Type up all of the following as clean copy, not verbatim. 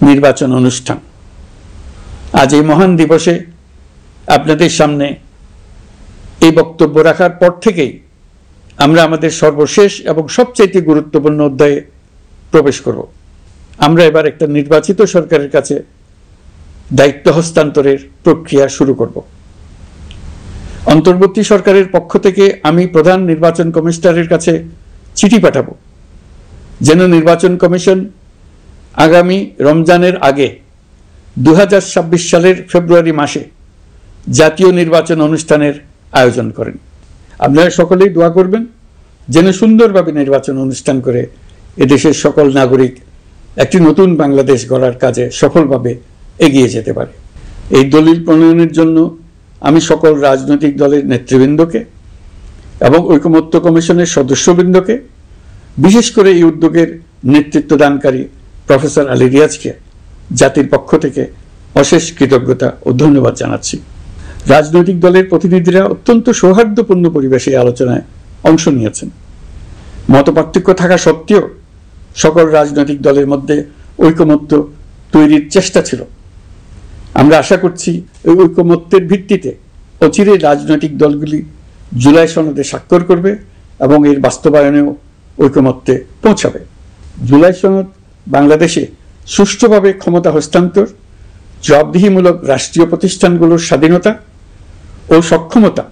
নির্বাচন অনুষ্ঠান। আজ এই মহান দিবসে আপনাদের সামনে এই বক্তব্য রাখার পর থেকেই আমরা আমাদের সর্বশেষ এবং সবচেয়ে গুরুত্বপূর্ণ অধ্যায়ে প্রবেশ করব। আমরা এবার একটা নির্বাচিত সরকারের কাছে দায়িত্ব হস্তান্তরের প্রক্রিয়া শুরু করব। অন্তর্বর্তী সরকারের পক্ষ থেকে আমি প্রধান নির্বাচন কমিশনারের কাছে চিঠি পাঠাবো, যেন নির্বাচন কমিশন আগামী রমজানের আগে 2026 সালের ফেব্রুয়ারি মাসে জাতীয় নির্বাচন অনুষ্ঠানের আয়োজন করেন। আপনারা সকলেই দোয়া করবেন যেন সুন্দরভাবে নির্বাচন অনুষ্ঠান করে এদেশের সকল নাগরিক একটি নতুন বাংলাদেশ গড়ার কাজে সফলভাবে এগিয়ে যেতে পারে। এই দলিল প্রণয়নের জন্য আমি সকল রাজনৈতিক দলের নেতৃবৃন্দকে এবং ঐকমত্য কমিশনের সদস্যবৃন্দকে, বিশেষ করে এই উদ্যোগের নেতৃত্ব দানকারী প্রফেসর আলী রিয়াজকে জাতির পক্ষ থেকে অশেষ কৃতজ্ঞতা ও ধন্যবাদ জানাচ্ছি। রাজনৈতিক দলের প্রতিনিধিরা অত্যন্ত সৌহার্দ্যপূর্ণ পরিবেশে আলোচনায় অংশ নিয়েছেন। মতপার্থক্য থাকা সত্ত্বেও সকল রাজনৈতিক দলের মধ্যে ঐকমত্য তৈরির চেষ্টা ছিল। আমরা আশা করছি এই ঐকমত্যের ভিত্তিতে অচিরেই রাজনৈতিক দলগুলি জুলাই সনদে স্বাক্ষর করবে এবং এর বাস্তবায়নেও ঐকমত্যে পৌঁছাবে। জুলাই সনদ বাংলাদেশে সুষ্ঠুভাবে ক্ষমতা হস্তান্তর, জবাবদিহিমূলক রাষ্ট্রীয় প্রতিষ্ঠানগুলোর স্বাধীনতা ও সক্ষমতা,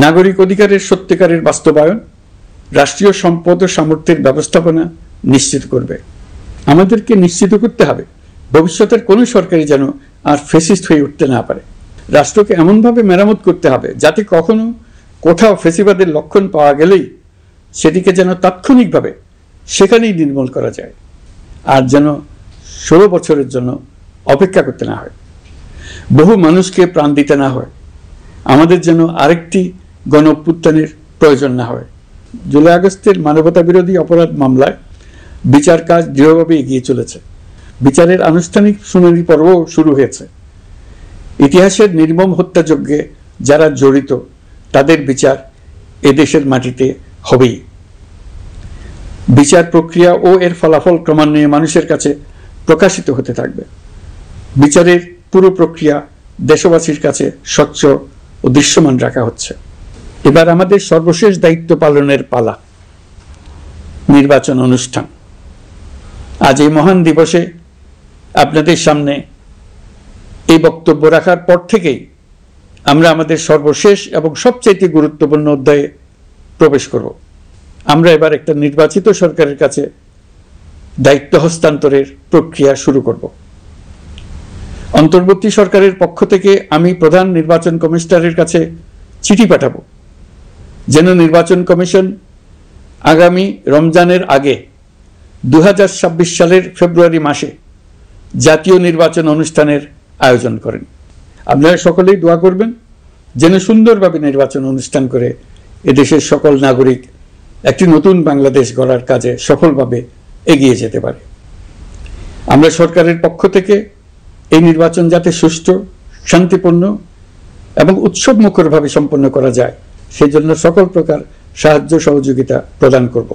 নাগরিক অধিকারের সত্যিকারের বাস্তবায়ন, রাষ্ট্রীয় সম্পদ ও সামর্থ্যের ব্যবস্থাপনা নিশ্চিত করবে। আমাদেরকে নিশ্চিত করতে হবে ভবিষ্যতের কোনো সরকারই যেন আর ফ্যাসিস্ট হয়ে উঠতে না পারে। রাষ্ট্রকে এমনভাবে মেরামত করতে হবে যাতে কখনো কোথাও ফ্যাসিবাদের লক্ষণ পাওয়া গেলেই সেটিকে যেন তাৎক্ষণিকভাবে সেখানেই নির্মূল করা যায়, আর যেন 16 বছরের জন্য অপেক্ষা করতে না হয়, বহু মানুষকে প্রাণ দিতে না হয়, আমাদের যেন আরেকটি গণ অভ্যুত্থানের প্রয়োজন না হয়। জুলাই আগস্টের মানবতা বিরোধী অপরাধ মামলায় বিচার কাজ দৃঢ়ভাবে এগিয়ে চলেছে। বিচারের আনুষ্ঠানিক শুনানি পর্বও শুরু হয়েছে। ইতিহাসের নির্মম হত্যাযজ্ঞে যারা জড়িত তাদের বিচার এদেশের মাটিতে হবেই। বিচার প্রক্রিয়া ও এর ফলাফল ক্রমান্বয়ে মানুষের কাছে প্রকাশিত হতে থাকবে। বিচারের পুরো প্রক্রিয়া দেশবাসীর কাছে স্বচ্ছ ও দৃশ্যমান রাখা হচ্ছে। এবার আমাদের সর্বশেষ দায়িত্ব পালনের পালা, নির্বাচন অনুষ্ঠান। আজ এই মহান দিবসে আপনাদের সামনে এই বক্তব্য রাখার পর থেকেই আমরা আমাদের সর্বশেষ এবং সবচেয়ে গুরুত্বপূর্ণ অধ্যায়ে প্রবেশ করব। আমরা এবার একটা নির্বাচিত সরকারের কাছে দায়িত্ব হস্তান্তরের প্রক্রিয়া শুরু করব। অন্তর্বর্তী সরকারের পক্ষ থেকে আমি প্রধান নির্বাচন কমিশনারের কাছে চিঠি পাঠাবো, যেন নির্বাচন কমিশন আগামী রমজানের আগে 2026 সালের ফেব্রুয়ারি মাসে জাতীয় নির্বাচন অনুষ্ঠানের আয়োজন করেন। আপনারা সকলেই দোয়া করবেন যেন সুন্দরভাবে নির্বাচন অনুষ্ঠান করে এদেশের সকল নাগরিক একটি নতুন বাংলাদেশ গড়ার কাজে সফলভাবে এগিয়ে যেতে পারে। আমরা সরকারের পক্ষ থেকে এই নির্বাচন যাতে সুষ্ঠু, শান্তিপূর্ণ এবং উৎসবমুখরভাবে সম্পন্ন করা যায়, সেই জন্য সকল প্রকার সাহায্য সহযোগিতা প্রদান করব।